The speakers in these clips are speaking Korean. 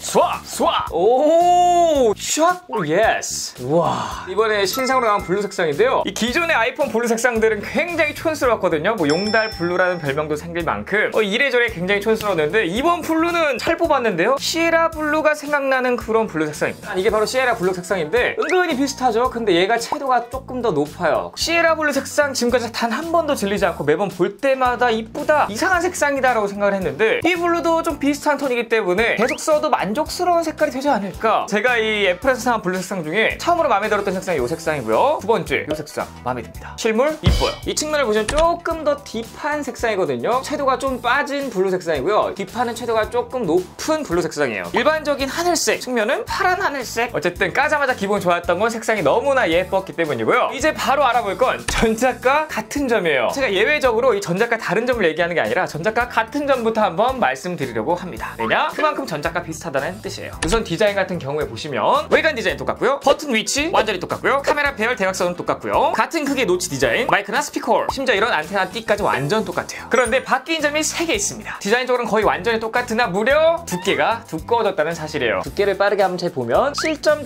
쏴! 오, 샥! 오, 예스! 우와. 이번에 신상으로 나온 블루 색상인데요. 이 기존의 아이폰 블루 색상들은 굉장히 촌스러웠거든요. 뭐 용달 블루라는 별명도 생길 만큼 이래저래 굉장히 촌스러웠는데 이번 블루는 잘 뽑았는데요. 시에라 블루가 생각나는 그런 블루 색상입니다. 이게 바로 시에라 블루 색상인데 은근히 비슷하죠? 근데 얘가 채도가 조금 더 높아요. 시에라 블루 색상 지금까지 단 한 번도 질리지 않고 매번 볼 때마다 이쁘다, 이상한 색상이다 라고 생각을 했는데 이 블루도 좀 비슷한 톤이기 때문에 계속 써도 만족스러운 색깔이 되지 않을까. 제가 이 애플에서 사온 블루 색상 중에 처음으로 마음에 들었던 색상이 이 색상이고요. 두 번째 이 색상 마음에 듭니다. 실물 이뻐요. 이 측면을 보시면 조금 더 딥한 색상이거든요. 채도가 좀 빠진 블루 색상이고요. 딥하는 채도가 조금 높은 블루 색상이에요. 일반적인 하늘색 측면은 파란 하늘색. 어쨌든 까자마자 기분 좋았던 건 색상이 너무나 예뻤기 때문이고요. 이제 바로 알아볼 건 전작과 같은 점이에요. 제가 예외적으로 이 전작과 다른 점을 얘기하는 게 아니라 전작과 같은 점부터 한번 말씀드리려고 합니다. 왜냐? 그만큼 전작과 비슷하다는 뜻이에요. 우선 디자인 같은 경우에 보시면 외관 디자인 똑같고요. 버튼 위치 완전히 똑같고요. 카메라 배열 대각선은 똑같고요. 같은 크기의 노치 디자인, 마이크나 스피커, 심지어 이런 안테나 띠까지 완전 똑같아요. 그런데 바뀐 점이 3개 있습니다. 디자인적으로는 거의 완전히 똑같으나 무려 두께가 두꺼워졌다는 사실이에요. 두께를 빠르게 한번 재보면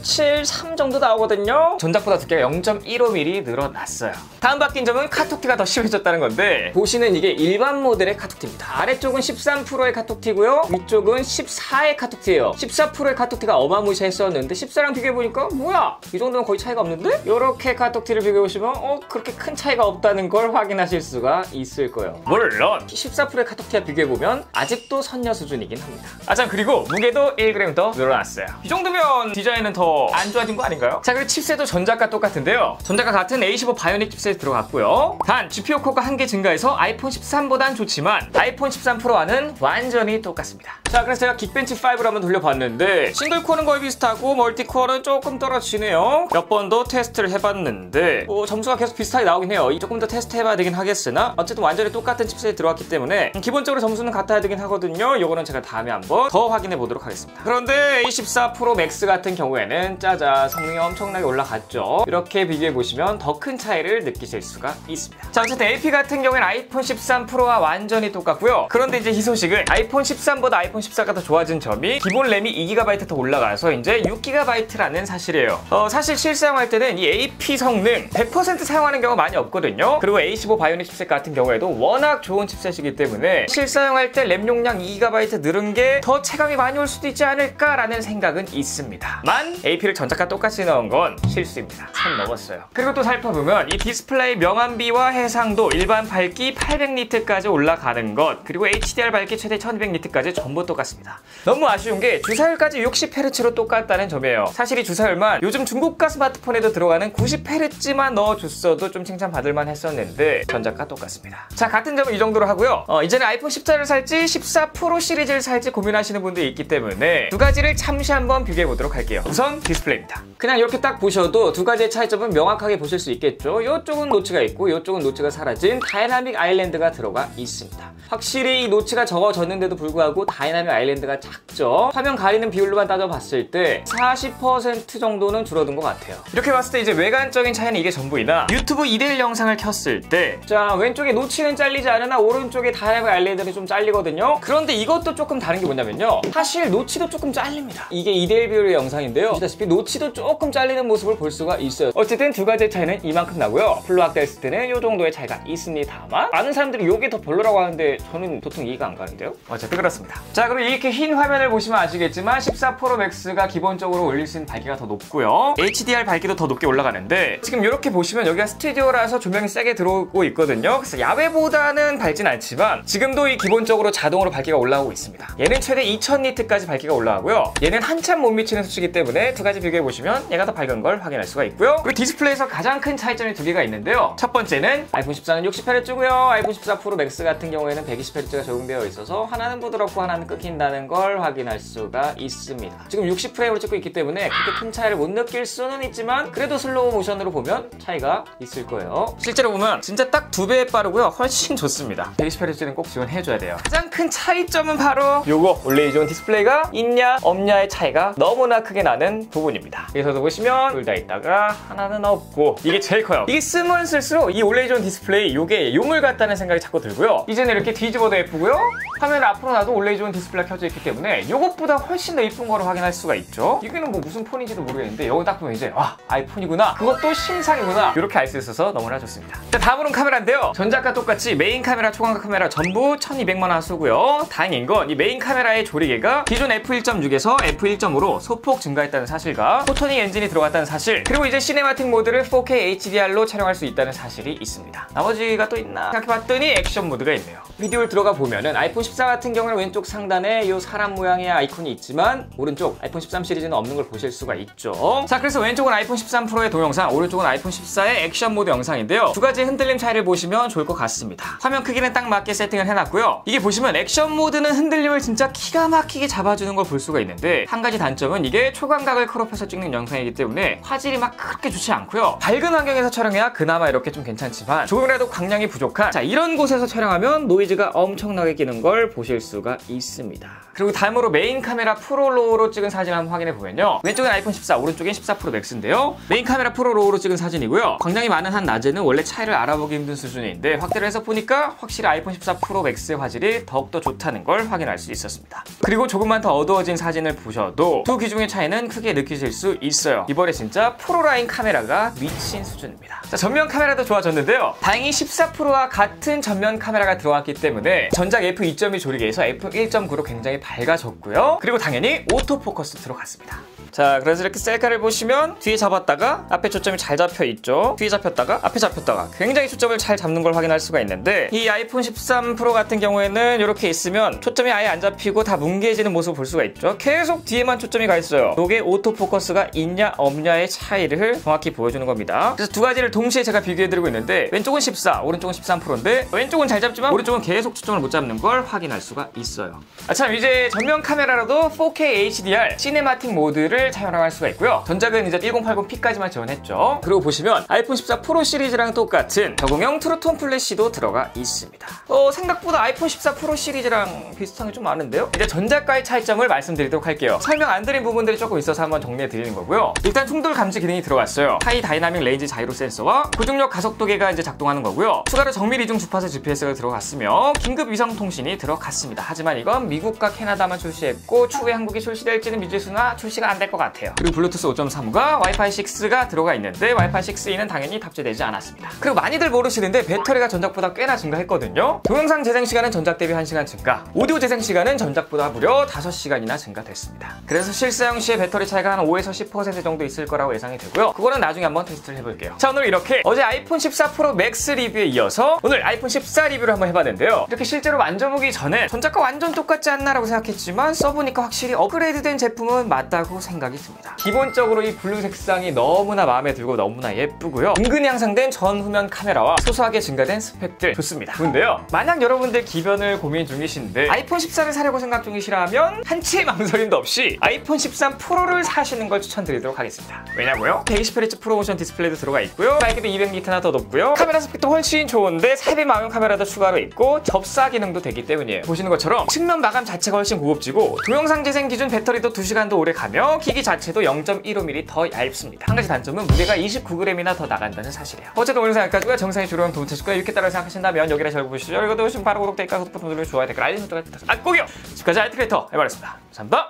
7.73 정도 나오거든요. 전작보다 두께가 0.15mm 늘어났어요. 다음 바뀐 점은 카톡티가 더 심해졌다는 건데 보시는 이게 일반 모델의 카톡티입니다. 아래쪽은 13%의 카톡티고요. 위쪽은 14의 카톡티예요. 14%의 카톡티가 어마무시했었는데 14랑 비교해보니까 뭐야? 이 정도면 거의 차이가 없는데? 이렇게 카톡티를 비교해보시면 그렇게 큰 차이가 없다는 걸 확인하실 수가 있을 거예요. 물론 14%의 카톡티와 비교해보면 아직도 선녀 수준이긴 합니다. 참 그리고 무게도 1g 더 늘어났어요. 이 정도면 디자인은 더 안 좋아진 거 아닌가요? 자, 그리고 칩셋도 전작과 똑같은데요. 전작과 같은 A15 바이오닉 칩셋이 들어갔고요. 단 GPU 코어가 1개 증가해서 아이폰 13보단 좋지만 아이폰 13 프로와는 완전히 똑같습니다. 자, 그래서 제가 긱벤치 5를 한번 돌려봤는데 싱글 코어는 거의 비슷하고 멀티 코어는 조금 떨어지네요. 몇 번 더 테스트를 해봤는데 점수가 계속 비슷하게 나오긴 해요. 조금 더 테스트 해봐야 되긴 하겠으나 어쨌든 완전히 똑같은 칩셋이 들어갔기 때문에 기본적으로 점수는 같아야 되긴 하거든요. 요거는 제가 다음에 한번 더 확인해 보도록 하겠습니다. 그런데 A14 프로 맥스 같은 경우에는 짜자 성능이 엄청나게 올라갔죠. 이렇게 비교해 보시면 더 큰 차이를 느끼실 수가 있습니다. 자, 어쨌든 AP 같은 경우에는 아이폰 13 프로와 완전히 똑같고요. 그런데 이제 이 소식은 아이폰 13보다 아이폰 14가 더 좋아진 점이 기본 램이 2GB 더 올라가서 이제 6GB라는 사실이에요. 사실 실사용할 때는 이 AP 성능 100% 사용하는 경우가 많이 없거든요. 그리고 A15 바이오닉 칩셋 같은 경우에도 워낙 좋은 칩셋이기 때문에 실사용할 때 램 용량 2GB 늘은 게 더 체감이 많이 올 수도 있지 않을까라는 생각은 있습니다. 만 AP를 전작과 똑같이 넣은 건 실수입니다. 선 넘었어요. 그리고 또 살펴보면 이 디스플레이 명암비와 해상도, 일반 밝기 800니트까지 올라가는 것, 그리고 HDR 밝기 최대 1200니트까지 전부 똑같습니다. 너무 아쉬운 게 주사율까지 60Hz로 똑같다는 점이에요. 사실 이 주사율만 요즘 중고가 스마트폰에도 들어가는 90Hz만 넣어줬어도 좀 칭찬받을만 했었는데 전작과 똑같습니다. 자, 같은 점은 이 정도로 하고요. 이제는 아이폰 14를 살지 14 프로 시리즈를 살지 고민하시는 분들이 있기 때문에 두 가지를 잠시 한번 비교해보도록 할게요. 우선 디스플레이입니다. 그냥 이렇게 딱 보셔도 두 가지의 차이점은 명확하게 보실 수 있겠죠. 이쪽은 노치가 있고 이쪽은 노치가 사라진 다이나믹 아일랜드가 들어가 있습니다. 확실히 이 노치가 적어졌는데도 불구하고 다이나믹 아일랜드가 작죠. 화면 가리는 비율로만 따져봤을 때 40% 정도는 줄어든 것 같아요. 이렇게 봤을 때 이제 외관적인 차이는 이게 전부이나 유튜브 2대1 영상을 켰을 때 자, 왼쪽에 노치는 잘리지 않으나 오른쪽에 다이나믹 아일랜드는 좀 잘리거든요. 그런데 이것도 조금 다른 게 뭐냐면요, 사실 노치도 조금 잘립니다. 이게 2대1 비율의 영상인데요, 보시다시피 노치도 조금 잘리는 모습을 볼 수가 있어요. 어쨌든 두 가지의 차이는 이만큼 나고요. 풀로 확대했을 때는 이 정도의 차이가 있습니다만 많은 사람들이 이게 더 별로라고 하는데 저는 보통 이해가 안 가는데요. 어쨌든 그렇습니다. 자, 그리고 이렇게 흰 화면을 보시면 아시겠지만 14 프로 맥스가 기본적으로 올릴 수 있는 밝기가 더 높고요. HDR 밝기도 더 높게 올라가는데 지금 이렇게 보시면 여기가 스튜디오라서 조명이 세게 들어오고 있거든요. 그래서 야외보다는 밝진 않지만 지금도 이 기본적으로 자동으로 밝기가 올라오고 있습니다. 얘는 최대 2000니트까지 밝기가 올라가고요. 얘는 한참 못 미치는 수치이기 때문에 두 가지 비교해보시면 얘가 더 밝은 걸 확인할 수가 있고요. 그리고 디스플레이에서 가장 큰 차이점이 두 개가 있는데요. 첫 번째는 아이폰 14는 60Hz고요. 아이폰 14 프로 맥스 같은 경우에는 120Hz가 적용되어 있어서 하나는 부드럽고 하나는 끊긴다는 걸 확인할 수가 있습니다. 지금 60프레임으로 찍고 있기 있기 때문에 그렇게 큰 차이를 못 느낄 수는 있지만 그래도 슬로우 모션으로 보면 차이가 있을 거예요. 실제로 보면 진짜 딱 2배 빠르고요. 훨씬 좋습니다. 120Hz는 꼭 지원해줘야 돼요. 가장 큰 차이점은 바로 요거 올레이존 디스플레이가 있냐 없냐의 차이가 너무나 크게 나는 부분입니다. 여기서도 보시면 둘 다 있다가 하나는 없고 이게 제일 커요. 이게 쓰면 쓸수록 이 올레이존 디스플레이 요게 용을 같다는 생각이 자꾸 들고요. 이제는 이렇게 뒤집어도 예쁘고요. 화면을 앞으로 놔도 올레이존 디스플레이가 켜져 있기 때문에 요것보다 훨씬 더 이쁜 거로 확인할 수가 있죠. 이게는 뭐 무슨 폰인지도 모르겠는데 여기 딱 보면 이제 와 아이폰이구나, 그것도 신상이구나, 이렇게 알 수 있어서 너무나 좋습니다. 자, 다음으로는 카메라인데요. 전작과 똑같이 메인 카메라, 초광각 카메라 전부 1200만 원 쓰고요. 다행인 건 이 메인 카메라의 조리개가 기존 f1.6에서 f1.5로 소폭 증가했다는 사실과 포토닉 엔진이 들어갔다는 사실, 그리고 이제 시네마틱 모드를 4K HDR로 촬영할 수 있다는 사실이 있습니다. 나머지가 또 있나 생각해봤더니 액션 모드가 있네요. 비디오를 들어가 보면은 아이폰 14 같은 경우는 왼쪽 상단에 이 사람 모양의 아이콘이 있지만 오른쪽 아이폰 13 시리즈는 없는 걸 보실 수가 있죠. 자, 그래서 왼쪽은 아이폰 13 프로의 동영상, 오른쪽은 아이폰 14의 액션 모드 영상인데요. 두 가지 흔들림 차이를 보시면 좋을 것 같습니다. 화면 크기는 딱 맞게 세팅을 해놨고요. 이게 보시면 액션 모드는 흔들림을 진짜 기가 막히게 잡아주는 걸 볼 수가 있는데, 한 가지 단점은 이게 초광각을 크롭해서 찍는 영상이기 때문에 화질이 막 그렇게 좋지 않고요. 밝은 환경에서 촬영해야 그나마 이렇게 좀 괜찮지만 조금이라도 광량이 부족한 이런 곳에서 촬영하면 노이즈가 엄청나게 끼는 걸 보실 수가 있습니다. 그리고 다음으로 메인 카메라 프로로우로 찍은 사진 한번 확인해 보면요. 왼쪽은 아이폰 14, 오른쪽엔 14 프로 맥스인데요. 메인 카메라 프로로우로 찍은 사진이고요. 광량이 많은 한 낮에는 원래 차이를 알아보기 힘든 수준인데 확대를 해서 보니까 확실히 아이폰 14 프로 맥스의 화질이 더욱더 좋다는 걸 확인할 수 있었습니다. 그리고 조금만 더 어두워진 사진을 보셔도 두 기종의 차이는 크게 느끼실 수 있어요. 이번에 진짜 프로라인 카메라가 미친 수준입니다. 자, 전면 카메라도 좋아졌는데요. 다행히 14 프로와 같은 전면 카메라가 들어왔기 때문에 전작 f2.2 조리개에서 f1.9로 굉장히 밝아졌고요. 그리고 당연히 오토포커스 들어갔습니다. 자, 그래서 이렇게 셀카를 보시면 뒤에 잡았다가 앞에 초점이 잘 잡혀 있죠. 뒤에 잡혔다가 앞에 잡혔다가 굉장히 초점을 잘 잡는 걸 확인할 수가 있는데, 이 아이폰 13 프로 같은 경우에는 이렇게 있으면 초점이 아예 안 잡히고 다 뭉개지는 모습을 볼 수가 있죠. 계속 뒤에만 초점이 가 있어요. 이게 오토포커스가 있냐 없냐의 차이를 정확히 보여주는 겁니다. 그래서 두 가지를 동시에 제가 비교해드리고 있는데, 왼쪽은 14, 오른쪽은 13 프로인데 왼쪽은 잘 잡지만 오른쪽은 계속 초점을 못 잡는 걸 확인할 수가 있어요. 참, 이제 전면 카메라로도 4K HDR 시네마틱 모드를 사용할 수가 있고요. 전작은 이제 1080p까지만 지원했죠. 그리고 보시면 아이폰 14 프로 시리즈랑 똑같은 저공형 트루톤 플래시도 들어가 있습니다. 생각보다 아이폰 14 프로 시리즈랑 비슷한 게 좀 많은데요. 이제 전작과의 차이점을 말씀드리도록 할게요. 설명 안 드린 부분들이 조금 있어서 한번 정리해 드리는 거고요. 일단 충돌 감지 기능이 들어갔어요. 하이 다이나믹 레인지 자이로 센서와 고중력 가속도계가 이제 작동하는 거고요. 추가로 정밀 이중 주파수 GPS가 들어갔으며 긴급 위성 통신이 들어갔습니다. 하지만 이건 미국과 캐나다만 출시했고 추후에 한국이 출시될지는 미지수나 출시가 안 될 것 같아요. 그리고 블루투스 5.3과 와이파이 6가 들어가 있는데 와이파이 6E는 당연히 탑재되지 않았습니다. 그리고 많이들 모르시는데 배터리가 전작보다 꽤나 증가했거든요. 동영상 재생 시간은 전작 대비 1시간 증가, 오디오 재생 시간은 전작보다 무려 5시간이나 증가됐습니다. 그래서 실사용 시에 배터리 차이가 한 5에서 10% 정도 있을 거라고 예상이 되고요. 그거는 나중에 한번 테스트를 해볼게요. 자, 오늘 이렇게 어제 아이폰 14 프로 맥스 리뷰에 이어서 오늘 아이폰 14 리뷰를 한번 해봤는데요. 이렇게 실제로 만져보기 전에 전작과 완전 똑같지 않나라고 생각했지만 써보니까 확실히 업그레이드된 제품은 맞다고 생각이 듭니다. 기본적으로 이 블루 색상이 너무나 마음에 들고 너무나 예쁘고요. 은근히 향상된 전후면 카메라와 소소하게 증가된 스펙들 좋습니다. 근데요, 만약 여러분들 기변을 고민 중이신데 아이폰 14를 사려고 생각 중이시라면 한치의 망설임도 없이 아이폰 13 프로를 사시는 걸 추천드리도록 하겠습니다. 왜냐고요? 120Hz 프로모션 디스플레이도 들어가 있고요. 밝기도 200니트나 더 높고요. 카메라 스펙도 훨씬 좋은데 3배 마감 카메라도 추가로 있고 접사 기능도 되기 때문이에요. 보시는 것처럼 측면 마감 자체가 훨씬 고급지고 동영상 재생 기준 배터리도 2시간도 오래 가며 기기 자체도 0.15mm 더 얇습니다. 한 가지 단점은 무게가 29g이나 더 나간다는 사실이에요. 어쨌든 오늘 영상 여기까지고요. 정상이 주로형 도움 되실 거예요. 이렇게 따라 생각하신다면 여기를 잘 보시죠. 이것도 지금 바로 구독, 댓글, 버튼 누르면 좋아요, 댓글, 알림 설정까지 부탁드립니다. 꼭이요! 지금까지 알트크리에이터 해바라였습니다. 감사합니다.